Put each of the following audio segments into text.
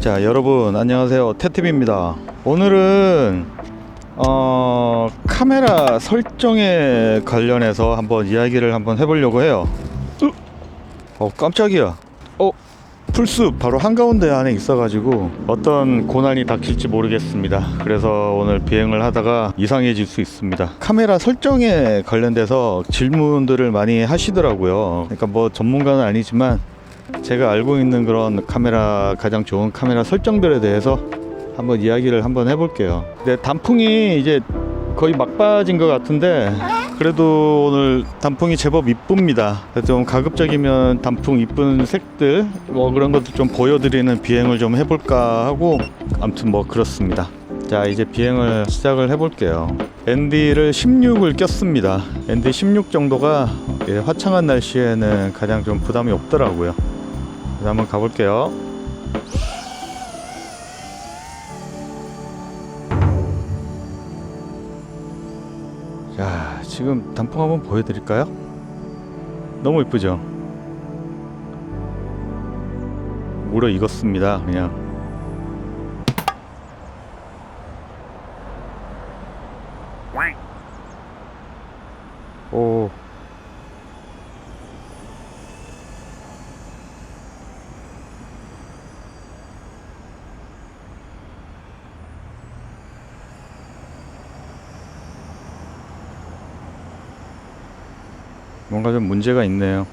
자, 여러분 안녕하세요. 태팁입니다. 오늘은 카메라 설정에 관련해서 한번 이야기를 한번 해보려고 해요. 깜짝이야. 풀숲 바로 한가운데 안에 있어가지고 어떤 고난이 닥칠지 모르겠습니다. 그래서 오늘 비행을 하다가 이상해질 수 있습니다. 카메라 설정에 관련돼서 질문들을 많이 하시더라고요. 그러니까 뭐 전문가는 아니지만 제가 알고 있는 그런 카메라, 가장 좋은 카메라 설정들에 대해서 한번 이야기를 한번 해볼게요. 근데 단풍이 이제 거의 막빠진 것 같은데 그래도 오늘 단풍이 제법 이쁩니다. 좀 가급적이면 단풍 이쁜 색들 뭐 그런 것도 좀 보여드리는 비행을 좀 해볼까 하고, 아무튼 뭐 그렇습니다. 자, 이제 비행을 시작을 해볼게요. ND를 16을 꼈습니다. ND 16 정도가 화창한 날씨에는 가장 좀 부담이 없더라고요. 그래서 한번 가볼게요. 자, 지금 단풍 한번 보여드릴까요? 너무 이쁘죠? 물어 익었습니다. 그냥 오, 뭔가 좀 문제가 있네요.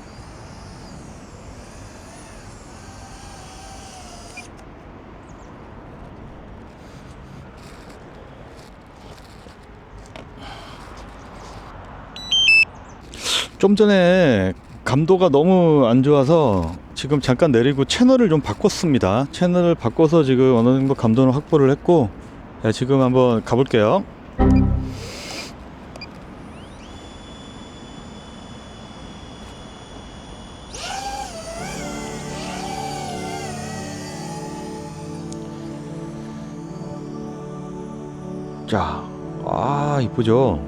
좀 전에 감도가 너무 안 좋아서 지금 잠깐 내리고 채널을 좀 바꿨습니다. 채널을 바꿔서 지금 어느 정도 감도는 확보를 했고, 자, 지금 한번 가볼게요. 자, 이쁘죠?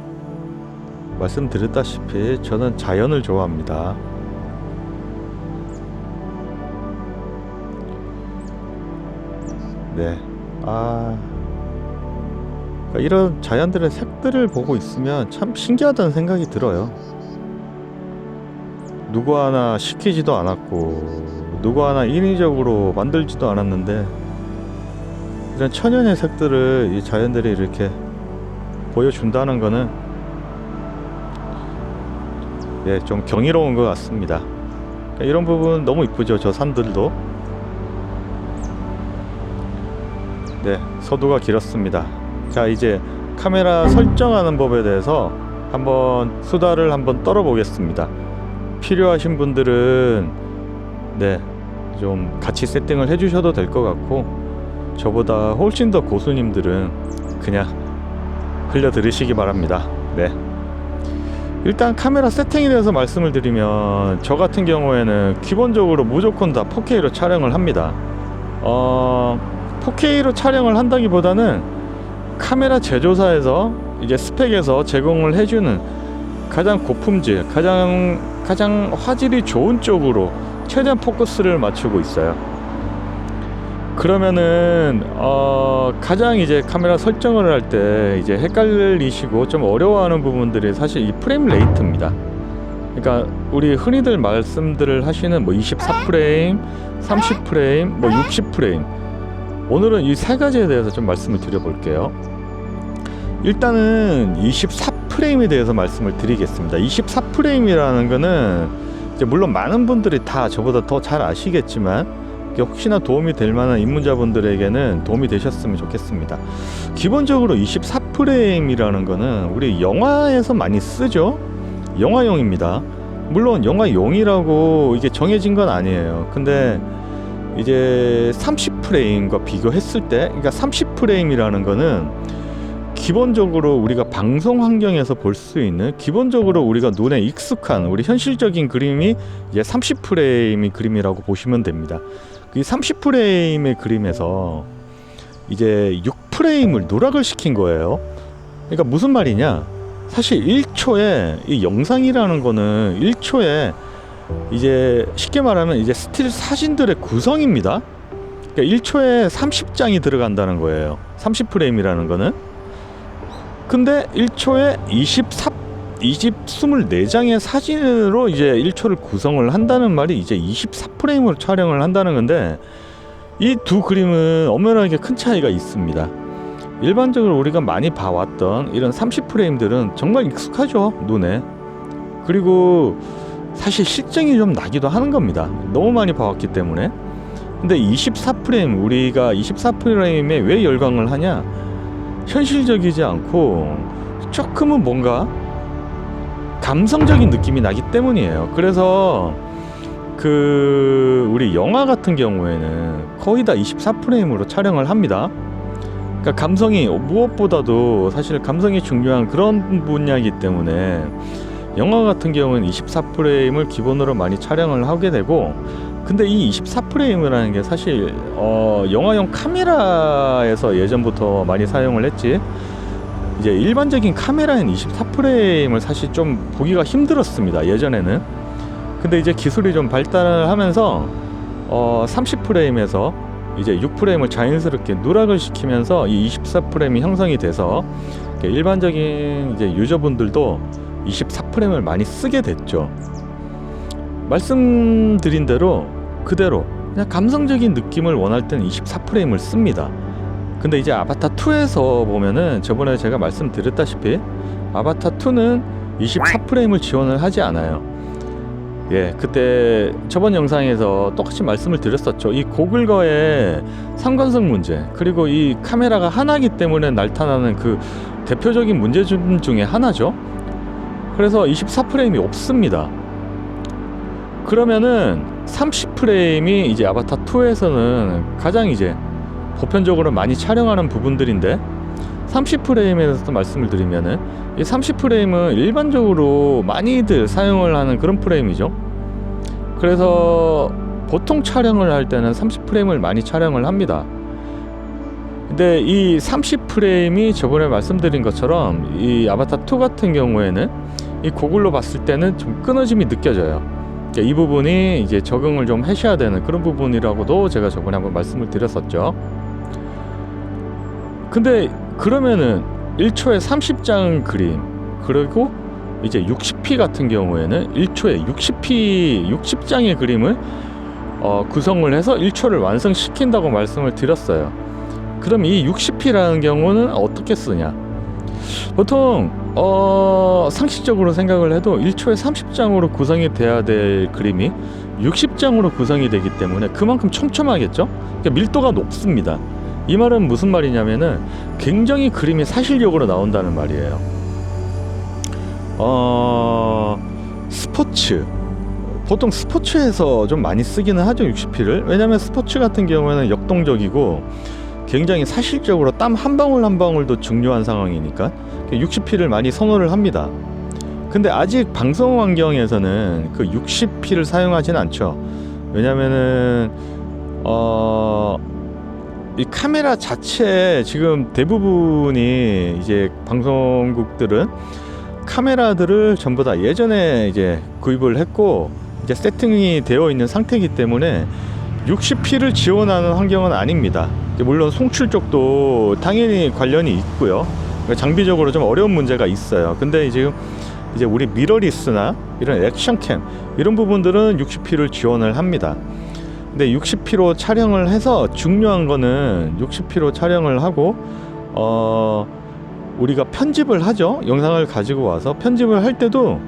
말씀드렸다시피 저는 자연을 좋아합니다. 네, 그러니까 이런 자연들의 색들을 보고 있으면 참 신기하다는 생각이 들어요. 누구 하나 시키지도 않았고 누구 하나 인위적으로 만들지도 않았는데 이런 천연의 색들을 이 자연들이 이렇게 보여준다는 거는 좀 경이로운 것 같습니다. 그러니까 이런 부분 너무 이쁘죠. 저 산들도. 네, 서두가 길었습니다. 자, 이제 카메라 설정하는 법에 대해서 한번 수다를 한번 떨어 보겠습니다. 필요하신 분들은 좀 같이 세팅을 해주셔도 될 것 같고, 저보다 훨씬 더 고수님들은 그냥 흘려 들으시기 바랍니다. 네. 일단 카메라 세팅에 대해서 말씀을 드리면, 저 같은 경우에는 기본적으로 무조건 다 4K로 촬영을 합니다. 4K로 촬영을 한다기보다는 카메라 제조사에서 이제 스펙에서 제공을 해주는 가장 고품질, 가장 화질이 좋은 쪽으로 최대한 포커스를 맞추고 있어요. 그러면은 가장 이제 카메라 설정을 할 때 이제 헷갈리시고 좀 어려워하는 부분들이 사실 이 프레임 레이트입니다. 그러니까 우리 흔히들 말씀들을 하시는 뭐 24프레임, 30프레임, 뭐 60프레임. 오늘은 이 세 가지에 대해서 좀 말씀을 드려볼게요. 일단은 24프레임에 대해서 말씀을 드리겠습니다. 24프레임이라는 거는 이제 물론 많은 분들이 다 저보다 더 잘 아시겠지만, 혹시나 도움이 될 만한 입문자분들에게는 도움이 되셨으면 좋겠습니다. 기본적으로 24프레임이라는 거는 우리 영화에서 많이 쓰죠. 영화용입니다. 물론 영화용이라고 이게 정해진 건 아니에요. 근데 이제 30프레임과 비교했을 때, 그러니까 30프레임이라는 거는 기본적으로 우리가 방송 환경에서 볼 수 있는, 기본적으로 우리가 눈에 익숙한 우리 현실적인 그림이 이제 30프레임의 그림이라고 보시면 됩니다. 이 30프레임의 그림에서 이제 6프레임을 누락을 시킨 거예요. 그러니까 무슨 말이냐, 사실 1초에 이 영상이라는 거는 1초에 이제 쉽게 말하면 이제 스틸 사진들의 구성입니다. 그러니까 1초에 30장이 들어간다는 거예요. 30프레임이라는 거는. 근데 1초에 24장의 사진으로 이제 1초를 구성을 한다는 말이 이제 24프레임으로 촬영을 한다는 건데, 이 두 그림은 엄연하게 큰 차이가 있습니다. 일반적으로 우리가 많이 봐왔던 이런 30프레임들은 정말 익숙하죠, 눈에. 그리고 사실 실증이 좀 나기도 하는 겁니다. 너무 많이 봐왔기 때문에. 근데 24프레임, 우리가 24프레임에 왜 열광을 하냐? 현실적이지 않고 조금은 뭔가 감성적인 느낌이 나기 때문이에요. 그래서 우리 영화 같은 경우에는 거의 다 24프레임으로 촬영을 합니다. 그러니까 감성이 무엇보다도 사실 감성이 중요한 그런 분야이기 때문에 영화 같은 경우는 24프레임을 기본으로 많이 촬영을 하게 되고, 근데 이 24프레임이라는 게 사실 영화용 카메라에서 예전부터 많이 사용을 했지, 이제 일반적인 카메라엔 24프레임을 사실 좀 보기가 힘들었습니다, 예전에는. 근데 이제 기술이 좀 발달을 하면서 30프레임에서 이제 6프레임을 자연스럽게 누락을 시키면서 이 24프레임이 형성이 돼서 일반적인 이제 유저분들도 24프레임을 많이 쓰게 됐죠. 말씀드린 대로 그대로 그냥 감성적인 느낌을 원할 때는 24프레임을 씁니다. 근데 이제 아바타 2에서 보면은 저번에 제가 말씀드렸다시피 아바타 2는 24프레임을 지원을 하지 않아요. 예, 그때 저번 영상에서 똑같이 말씀을 드렸었죠. 이 고글과의 상관성 문제, 그리고 이 카메라가 하나이기 때문에 나타나는 그 대표적인 문제 중에 하나죠. 그래서 24프레임이 없습니다. 그러면은 30프레임이 이제 아바타 2에서는 가장 이제 보편적으로 많이 촬영하는 부분들인데, 30프레임에서 말씀을 드리면은 이 30프레임은 일반적으로 많이들 사용을 하는 그런 프레임이죠. 그래서 보통 촬영을 할 때는 30프레임을 많이 촬영을 합니다. 근데 이 30프레임이 저번에 말씀드린 것처럼 이 아바타 2 같은 경우에는 이 고글로 봤을 때는 좀 끊어짐이 느껴져요. 이 부분이 이제 적응을 좀 하셔야 되는 그런 부분이라고도 제가 저번에 한번 말씀을 드렸었죠. 근데 그러면은 1초에 30장 그림, 그리고 이제 60p 같은 경우에는 1초에 60장의 그림을 구성을 해서 1초를 완성시킨다고 말씀을 드렸어요. 그럼 이 60p라는 경우는 어떻게 쓰냐? 보통 상식적으로 생각을 해도 1초에 30장으로 구성이 돼야 될 그림이 60장으로 구성이 되기 때문에 그만큼 촘촘하겠죠? 그러니까 밀도가 높습니다. 이 말은 무슨 말이냐면은 굉장히 그림이 사실적으로 나온다는 말이에요. 스포츠, 보통 스포츠에서 좀 많이 쓰기는 하죠, 60p를. 왜냐면 스포츠 같은 경우에는 역동적이고 굉장히 사실적으로 땀 한 방울 한 방울도 중요한 상황이니까 60p를 많이 선호를 합니다. 근데 아직 방송 환경에서는 그 60p를 사용하진 않죠. 왜냐면은 이 카메라 자체에 지금 대부분이 이제 방송국들은 카메라들을 전부 다 예전에 이제 구입을 했고 이제 세팅이 되어 있는 상태이기 때문에 60p를 지원하는 환경은 아닙니다. 물론 송출 쪽도 당연히 관련이 있고요. 장비적으로 좀 어려운 문제가 있어요. 근데 지금 이제 우리 미러리스나 이런 액션캠 이런 부분들은 60p를 지원을 합니다. 근데 60p로 촬영을 해서 중요한 거는 60p로 촬영을 하고 우리가 편집을 하죠. 영상을 가지고 와서 편집을 할 때도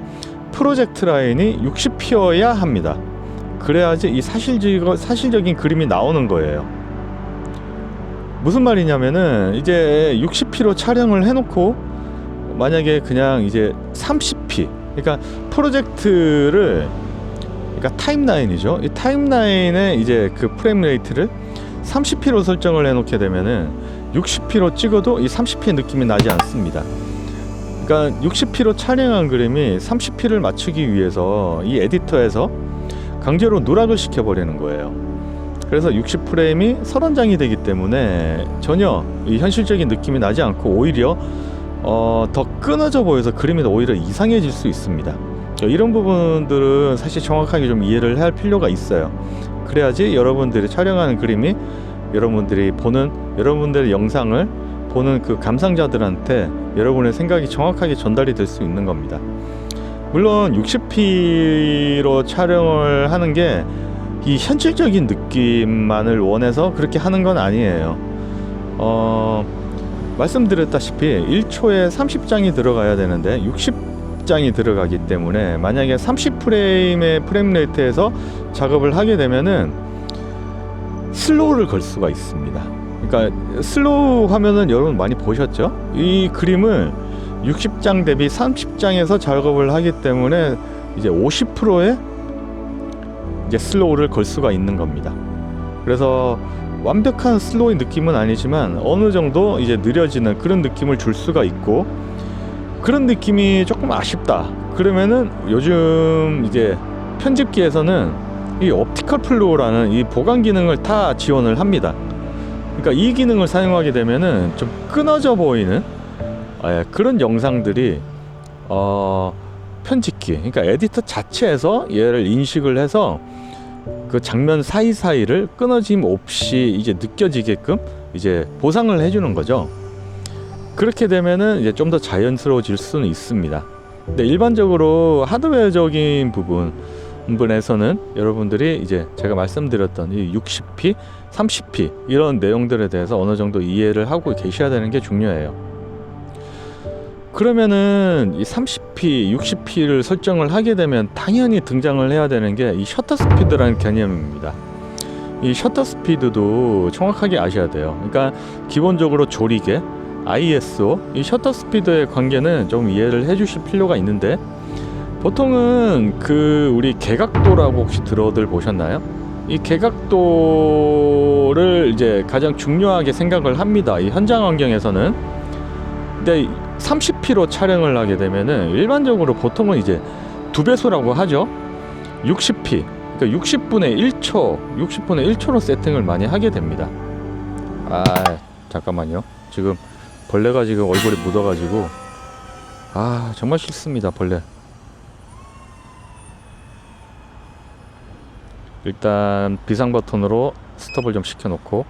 프로젝트 라인이 60p여야 합니다. 그래야지 이 사실적인 그림이 나오는 거예요. 무슨 말이냐면은 이제 60p로 촬영을 해놓고 만약에 그냥 이제 30p, 그러니까 프로젝트를, 그러니까 타임라인이죠. 이 타임라인에 이제 그 프레임 레이트를 30p로 설정을 해놓게 되면은 60p로 찍어도 이 30p의 느낌이 나지 않습니다. 그러니까 60p로 촬영한 그림이 30p를 맞추기 위해서 이 에디터에서 강제로 누락을 시켜버리는 거예요. 그래서 60프레임이 30장이 되기 때문에 전혀 이 현실적인 느낌이 나지 않고 오히려 더 끊어져 보여서 그림이 오히려 이상해질 수 있습니다. 이런 부분들은 사실 정확하게 좀 이해를 할 필요가 있어요. 그래야지 여러분들이 촬영하는 그림이 여러분들의 영상을 보는 그 감상자들한테 여러분의 생각이 정확하게 전달이 될 수 있는 겁니다. 물론 60p로 촬영을 하는 게 이 현실적인 느낌만을 원해서 그렇게 하는 건 아니에요. 말씀드렸다시피 1초에 30장이 들어가야 되는데 60장이 들어가기 때문에 만약에 30프레임의 프레임 레이트에서 작업을 하게 되면은 슬로우를 걸 수가 있습니다. 그러니까 슬로우 화면은 여러분 많이 보셨죠? 이 그림을 60장 대비 30장에서 작업을 하기 때문에 이제 50%의 이제 슬로우를 걸 수가 있는 겁니다. 그래서 완벽한 슬로우의 느낌은 아니지만 어느 정도 이제 느려지는 그런 느낌을 줄 수가 있고, 그런 느낌이 조금 아쉽다 그러면은 요즘 이제 편집기에서는 이 옵티컬 플로우라는 이 보강 기능을 다 지원을 합니다. 그러니까 이 기능을 사용하게 되면은 좀 끊어져 보이는 그런 영상들이 편집기, 그러니까 에디터 자체에서 얘를 인식을 해서 그 장면 사이사이를 끊어짐 없이 이제 느껴지게끔 이제 보상을 해주는 거죠. 그렇게 되면은 이제 좀 더 자연스러워질 수는 있습니다. 근데 일반적으로 하드웨어적인 부분에서는 여러분들이 이제 제가 말씀드렸던 이 60p, 30p 이런 내용들에 대해서 어느 정도 이해를 하고 계셔야 되는 게 중요해요. 그러면은 이 30p, 60p를 설정을 하게 되면 당연히 등장을 해야 되는 게 이 셔터 스피드라는 개념입니다. 이 셔터 스피드도 정확하게 아셔야 돼요. 그러니까 기본적으로 조리개, ISO, 이 셔터 스피드의 관계는 좀 이해를 해주실 필요가 있는데, 보통은 그 우리 개각도라고 혹시 들어들 보셨나요? 이 개각도를 이제 가장 중요하게 생각을 합니다. 이 현장 환경에서는. 근데 30p로 촬영을 하게 되면은 일반적으로 보통은 이제 2배수라고 하죠. 60p, 그러니까 60분의 1초로 세팅을 많이 하게 됩니다. 잠깐만요. 지금 벌레가 지금 얼굴에 묻어가지고 정말 싫습니다, 벌레. 일단 비상 버튼으로 스톱을 좀 시켜놓고.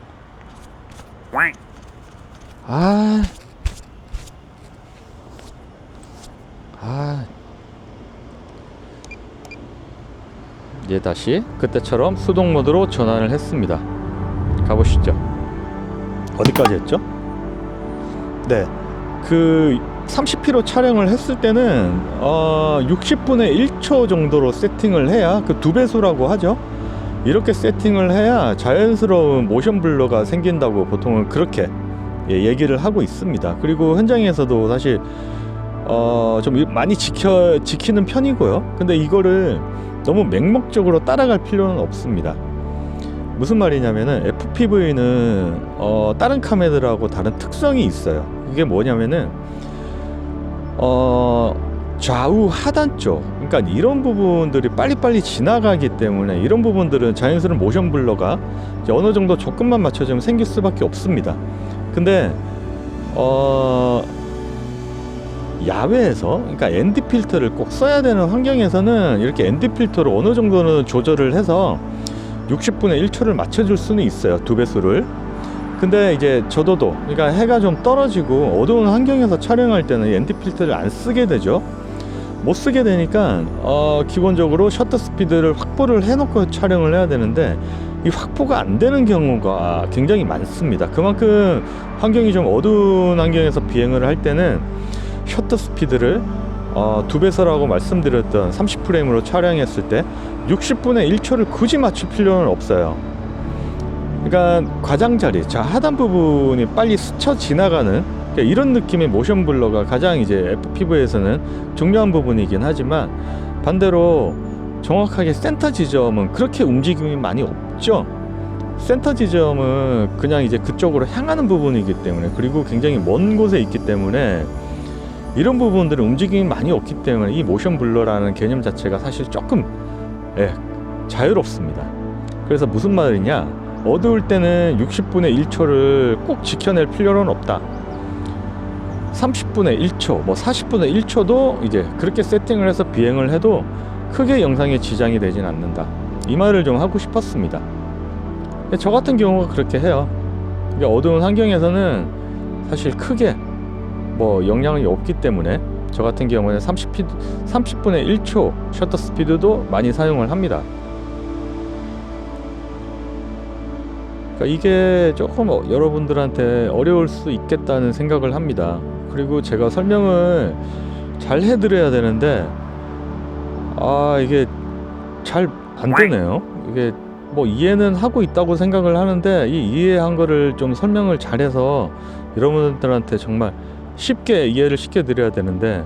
이제 다시 그때처럼 수동 모드로 전환을 했습니다. 가보시죠. 어디까지 했죠? 네, 그 30p로 촬영을 했을 때는 60분의 1초 정도로 세팅을 해야, 그 2배수라고 하죠. 이렇게 세팅을 해야 자연스러운 모션 블러가 생긴다고 보통은 그렇게 얘기를 하고 있습니다. 그리고 현장에서도 사실 좀 많이 지키는 편이고요. 근데 이거를 너무 맹목적으로 따라갈 필요는 없습니다. 무슨 말이냐면은 FPV는 다른 카메라하고 다른 특성이 있어요. 그게 뭐냐면은 좌우 하단 쪽, 그러니까 이런 부분들이 빨리빨리 지나가기 때문에 이런 부분들은 자연스러운 모션 블러가 이제 어느 정도 조건만 맞춰주면 생길 수밖에 없습니다. 근데 야외에서, 그러니까 ND 필터를 꼭 써야 되는 환경에서는 이렇게 ND 필터로 어느 정도는 조절을 해서 60분의 1초를 맞춰줄 수는 있어요, 2배수를. 근데 이제 저도도, 그러니까 해가 좀 떨어지고 어두운 환경에서 촬영할 때는 ND 필터를 안 쓰게 되죠. 못 쓰게 되니까 기본적으로 셔터 스피드를 확보를 해놓고 촬영을 해야 되는데, 이 확보가 안 되는 경우가 굉장히 많습니다. 그만큼 환경이 좀 어두운 환경에서 비행을 할 때는 셔터 스피드를 2배수라고 말씀드렸던 30프레임으로 촬영했을 때 60분의 1초를 굳이 맞출 필요는 없어요. 그러니까 과장자리, 하단 부분이 빨리 스쳐 지나가는, 그러니까 이런 느낌의 모션 블러가 가장 이제 FPV에서는 중요한 부분이긴 하지만, 반대로 정확하게 센터 지점은 그렇게 움직임이 많이 없죠. 센터 지점은 그냥 이제 그쪽으로 향하는 부분이기 때문에, 그리고 굉장히 먼 곳에 있기 때문에 이런 부분들은 움직임이 많이 없기 때문에 이 모션 블러라는 개념 자체가 사실 조금 자유롭습니다. 그래서 무슨 말이냐, 어두울 때는 60분의 1초를 꼭 지켜낼 필요는 없다. 30분의 1초, 40분의 1초도 이제 그렇게 세팅을 해서 비행을 해도 크게 영상에 지장이 되진 않는다. 이 말을 좀 하고 싶었습니다. 저 같은 경우가 그렇게 해요. 이게 어두운 환경에서는 사실 크게 뭐 영향이 없기 때문에 저 같은 경우는 30분에 1초 셔터 스피드도 많이 사용을 합니다. 그러니까 이게 조금 여러분들한테 어려울 수 있겠다는 생각을 합니다. 그리고 제가 설명을 잘 해드려야 되는데 이게 잘 안 되네요. 이게 뭐 이해는 하고 있다고 생각을 하는데 이 이해한 거를 좀 설명을 잘해서 여러분들한테 정말 쉽게 이해를 시켜드려야 되는데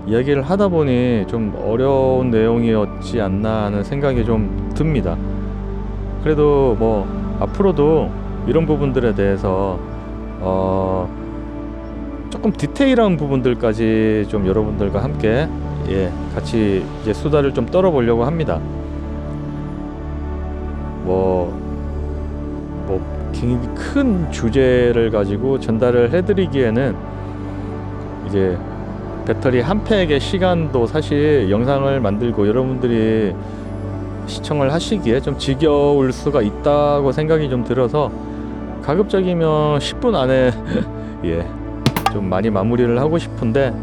이야기를 하다 보니 좀 어려운 내용이었지 않나 하는 생각이 좀 듭니다. 그래도 뭐 앞으로도 이런 부분들에 대해서 조금 디테일한 부분들까지 좀 여러분들과 함께 같이 이제 수다를 좀 떨어보려고 합니다. 굉장히 큰 주제를 가지고 전달을 해드리기에는 이제 배터리 한 팩의 시간도 사실 영상을 만들고 여러분들이 시청을 하시기에 좀 지겨울 수가 있다고 생각이 좀 들어서 가급적이면 10분 안에 좀 많이 마무리를 하고 싶은데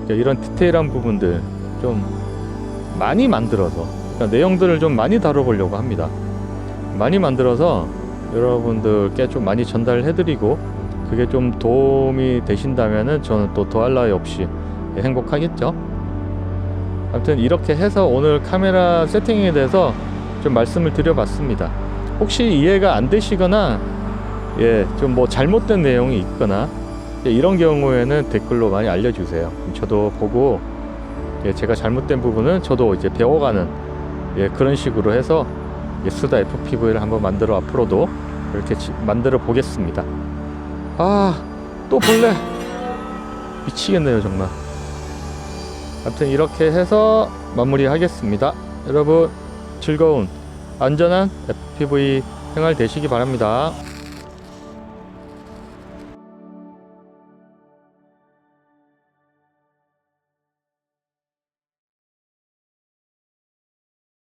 이런 디테일한 부분들 좀 많이 만들어서 내용들을 좀 많이 다뤄보려고 합니다. 많이 만들어서 여러분들께 좀 많이 전달해드리고 그게 좀 도움이 되신다면은 저는 또 더할 나위 없이 행복하겠죠. 아무튼 이렇게 해서 오늘 카메라 세팅에 대해서 좀 말씀을 드려봤습니다. 혹시 이해가 안 되시거나 좀 뭐 잘못된 내용이 있거나 이런 경우에는 댓글로 많이 알려주세요. 저도 보고 제가 잘못된 부분은 저도 이제 배워가는 그런 식으로 해서 수다 FPV를 한번 만들어 앞으로도 이렇게 만들어 보겠습니다. 또 벌레 미치겠네요 정말. 아무튼 이렇게 해서 마무리하겠습니다. 여러분 즐거운 안전한 FPV 생활 되시기 바랍니다.